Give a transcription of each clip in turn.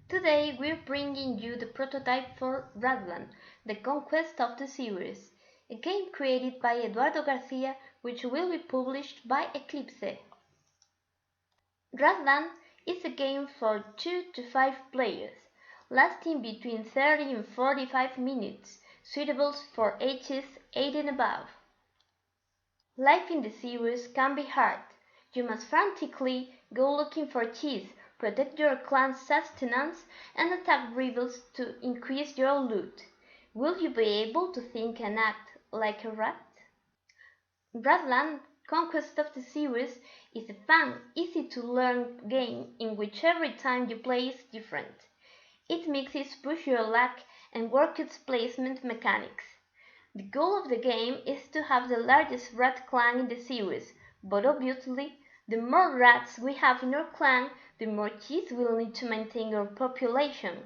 Today we're bringing you the prototype for RatLand, the conquest of the series, a game created by Eduardo Garcia which will be published by Eclipse. RatLand is a game for 2 to 5 players, lasting between 30 and 45 minutes, suitable for ages 8 and above. Life in the series can be hard. You must frantically go looking for cheese, protect your clan's sustenance, and attack rivals to increase your loot. Will you be able to think and act like a rat? RatLand Conquest of the Series is a fun, easy-to-learn game in which every time you play is different. It mixes push your luck and workers placement mechanics. The goal of the game is to have the largest rat clan in the series, but obviously, the more rats we have in our clan, the more cheese we'll need to maintain our population,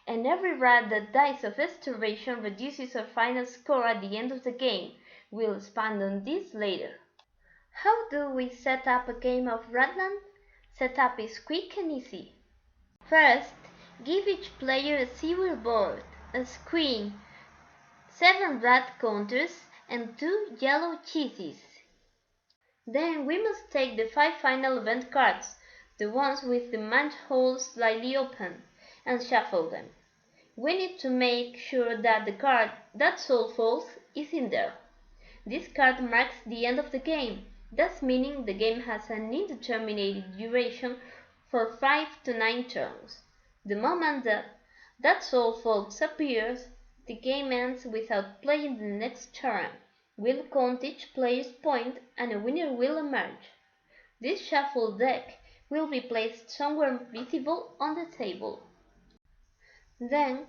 and every rat that dies of starvation reduces our final score at the end of the game. We'll expand on this later. How do we set up a game of RatLand? Setup is quick and easy. First, give each player a silver board, a screen, 7 rat counters, and 2 yellow cheeses. Then we must take the 5 final event cards, the ones with the manholes slightly open, and shuffle them. We need to make sure that the card That's All Folks is in there. This card marks the end of the game, thus meaning the game has an indeterminate duration for 5 to 9 turns. The moment that That's All Folks appears, the game ends without playing the next turn. We'll count each player's point and a winner will emerge. This shuffled deck will be placed somewhere visible on the table. Then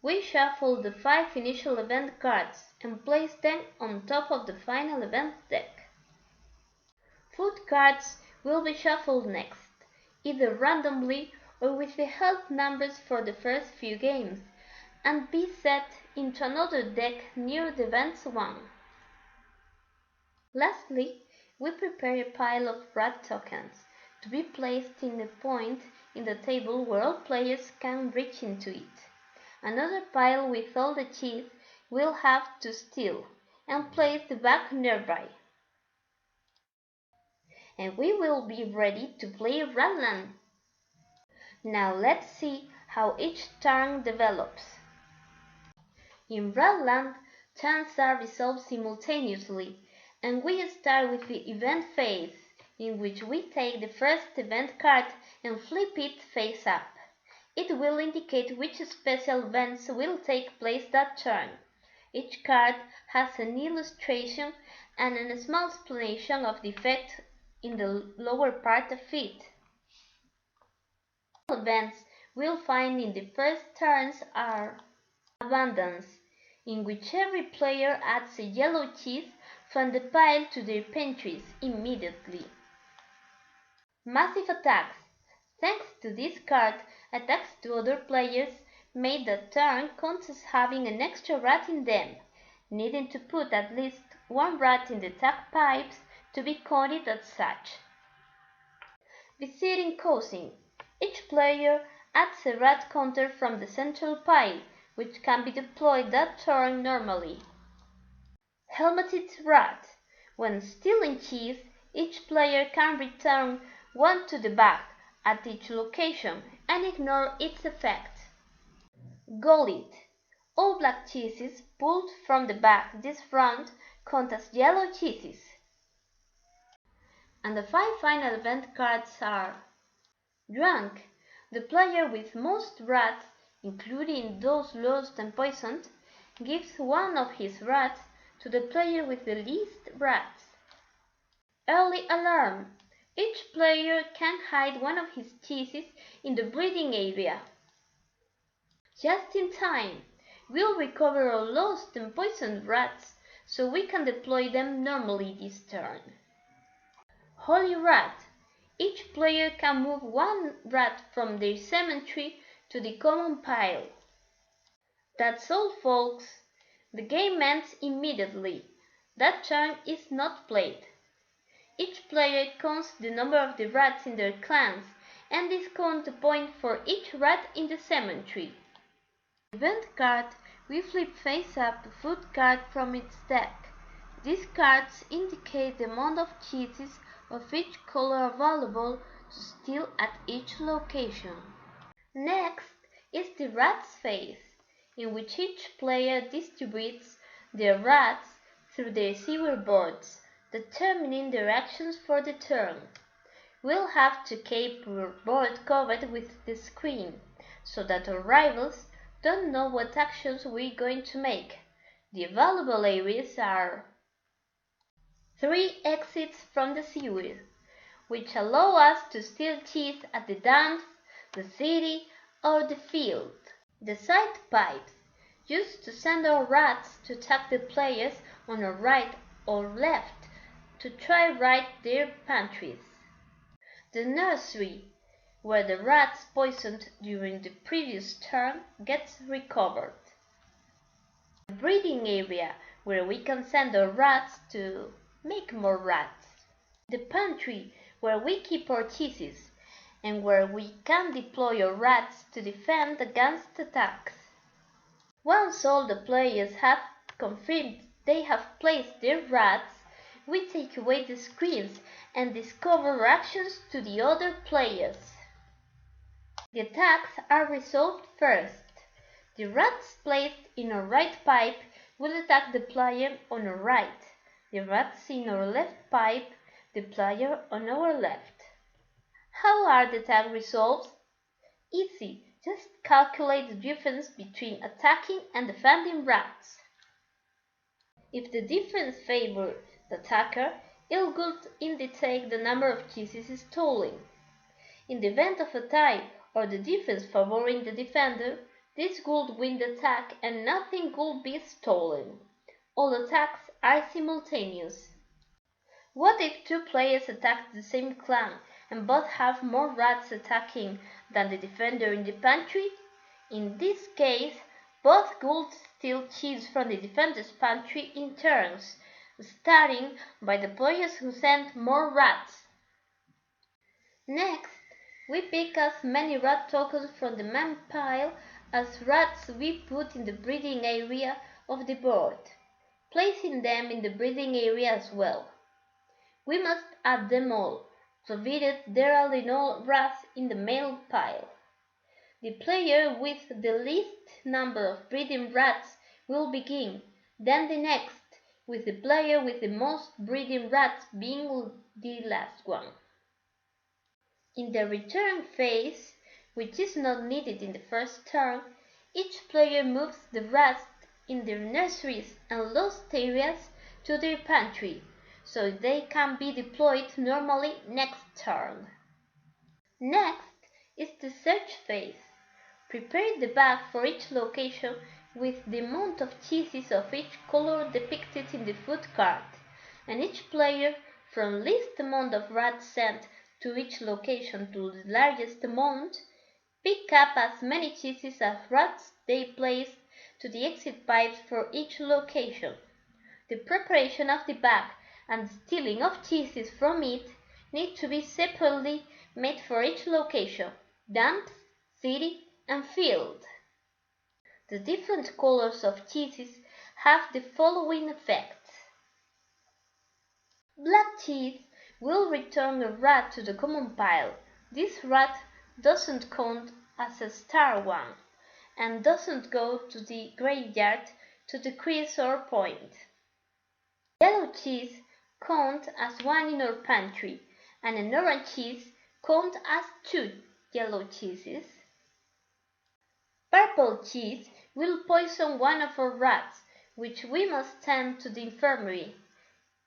we shuffle the 5 initial event cards and place them on top of the final event deck. Food cards will be shuffled next, either randomly or with the help numbers for the first few games, and be set into another deck near the events 1. Lastly, we prepare a pile of rat tokens to be placed in a point in the table where all players can reach into it. Another pile with all the cheese we'll have to steal and place the bag nearby. And we will be ready to play RatLand. Now let's see how each turn develops. In RatLand, turns are resolved simultaneously, and we start with the event phase, in which we take the first event card and flip it face up. It will indicate which special events will take place that turn. Each card has an illustration and a small explanation of the effect in the lower part of it. Events we'll find in the first turns are Abundance, in which every player adds a yellow cheese from the pile to their pantries immediately. Massive Attacks. Thanks to this card, attacks to other players made that turn counts as having an extra rat in them, needing to put at least 1 rat in the attack pipes to be counted as such. Visiting Cousin. Each player adds a rat counter from the central pile, which can be deployed that turn normally. Helmeted Rat. When stealing cheese, each player can return 1 to the bag at each location and ignore its effect. Gullet. All black cheeses pulled from the bag this round count as yellow cheeses. And the 5 final event cards are Drunk. The player with most rats, including those lost and poisoned, gives 1 of his rats to the player with the least rats. Early Alarm. Each player can hide 1 of his cheeses in the breeding area. Just in Time. We'll recover our lost and poisoned rats so we can deploy them normally this turn. Holy Rat. Each player can move 1 rat from their cemetery to the common pile. That's all, folks. The game ends immediately. That turn is not played. Each player counts the number of the rats in their clans and discount the point for each rat in the cemetery. Event card, we flip face up the food card from its deck. These cards indicate the amount of cheeses of each color available to steal at each location. Next is the rat's phase, in which each player distributes their rats through the receiver boards, determining their actions for the turn. We'll have to keep our board covered with the screen, so that our rivals don't know what actions we're going to make. The available areas are 3 exits from the sewer, which allow us to steal cheese at the dumps, the city, or the field. The side pipes, used to send our rats to attack the players on our right or left to try right their pantries. The nursery, where the rats poisoned during the previous turn gets recovered. The breeding area, where we can send our rats to make more rats. The pantry, where we keep our cheeses, and where we can deploy our rats to defend against attacks. Once all the players have confirmed they have placed their rats, we take away the screens and discover actions to the other players. The attacks are resolved first. The rats placed in our right pipe will attack the player on our right. The rats in our left pipe, the player on our left. How are the attacks resolved? Easy, just calculate the difference between attacking and defending rats. If the difference favors the attacker, it will indicate the number of cheeses stolen. In the event of a tie or the difference favoring the defender, this would win the attack and nothing would be stolen. All attacks are simultaneous. What if 2 players attack the same clan and both have more rats attacking than the defender in the pantry? In this case, both would steal cheese from the defender's pantry in turns, starting by the players who sent more rats. Next, we pick as many rat tokens from the main pile as rats we put in the breeding area of the board, placing them in the breeding area as well. We must add them all, provided there are no rats in the male pile. The player with the least number of breeding rats will begin, then the next, with the player with the most breeding rats being the last one. In the return phase, which is not needed in the first turn, each player moves the rats in their nurseries and lost areas to their pantry, so they can be deployed normally next turn. Next is the search phase. Prepare the bag for each location with the amount of cheeses of each color depicted in the food card, and each player, from least amount of rats sent to each location to the largest amount, pick up as many cheeses as rats they place to the exit pipes for each location. The preparation of the bag and the stealing of cheeses from it need to be separately made for each location, dumps, city, and field. The different colors of cheeses have the following effects. Black cheese will return a rat to the common pile. This rat doesn't count as a star one and doesn't go to the graveyard to decrease our point. Yellow cheese count as 1 in our pantry, and an orange cheese count as 2 yellow cheeses. Purple cheese will poison one of our rats, which we must send to the infirmary.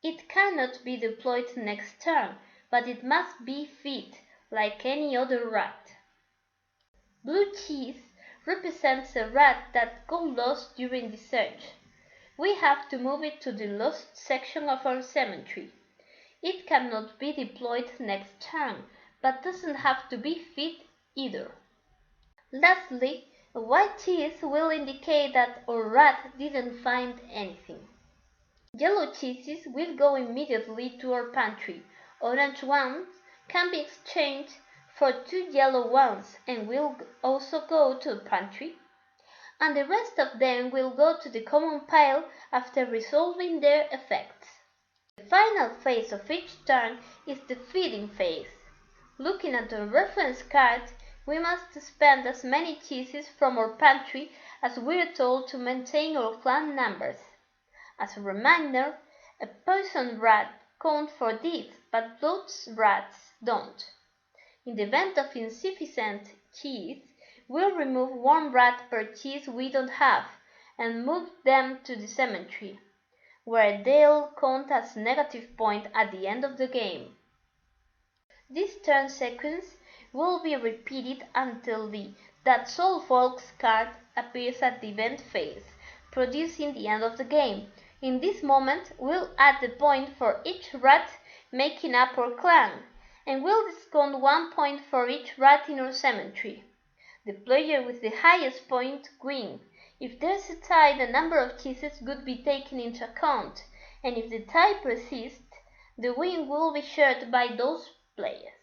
It cannot be deployed next turn, but it must be fed like any other rat. Blue cheese represents a rat that got lost during the search. We have to move it to the lost section of our cemetery. It cannot be deployed next turn, but doesn't have to be fed either. Lastly, a white cheese will indicate that our rat didn't find anything. Yellow cheeses will go immediately to our pantry. Orange ones can be exchanged for 2 yellow ones and will also go to the pantry, and the rest of them will go to the common pile after resolving their effects. The final phase of each turn is the feeding phase. Looking at the reference card, we must spend as many cheeses from our pantry as we're told to maintain our clan numbers. As a reminder, a poison rat counts for this, but those rats don't. In the event of insufficient cheese, we'll remove 1 rat per cheese we don't have and move them to the cemetery, where they'll count as negative point at the end of the game. This turn sequence will be repeated until the That's All Folks card appears at the event phase, producing the end of the game. In this moment, we'll add the point for each rat making up our clan, and we'll discount 1 point for each rat in our cemetery. The player with the highest point wins. If there's a tie, the number of cheeses would be taken into account, and if the tie persists, the win will be shared by those players.